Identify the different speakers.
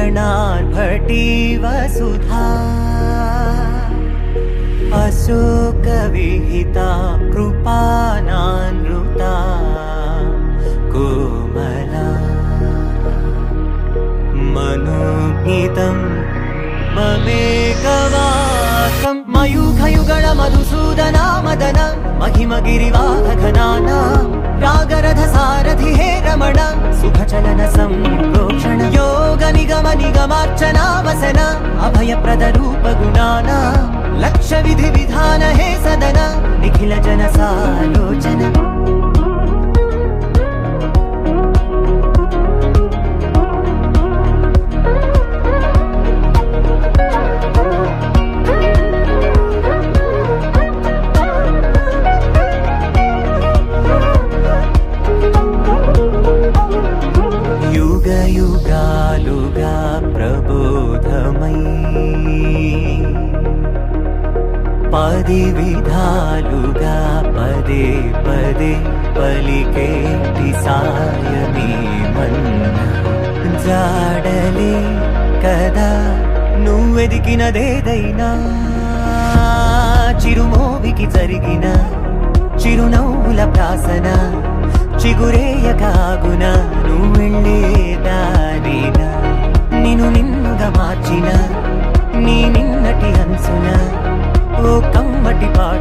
Speaker 1: कर्णार्भटी वसुधा अशोकविहिता कृपानानृता कोमला मनोज्ञितं ममेकवाकं मयूखयुगळ मधुसूदना मदन महिमगिरिवाहघनाना रागरथ सारथि हे रमण सुखचलन संप्रोक्षण योग निगम निगमार्चना वसन अभयप्रद रूप गुणाना लक्ष विधि विधान हे सदन निखिल जन सालोचन युग युगालुगा प्रबोधमयी पदि विधालुगा पदे पदे पलिकेटि सायमे मन्न जाडले कदा నువ్వెదికినదేదైనా చిరుమోవికి జరిగిన చిరునవ్వుల ప్రాసన చిగురేయకాగున నువ్వెళ్ళే దారిన నిన్ను నిన్నుగా మార్చిన నీ నిన్నటి అంచున ఓ కమ్మటి పాట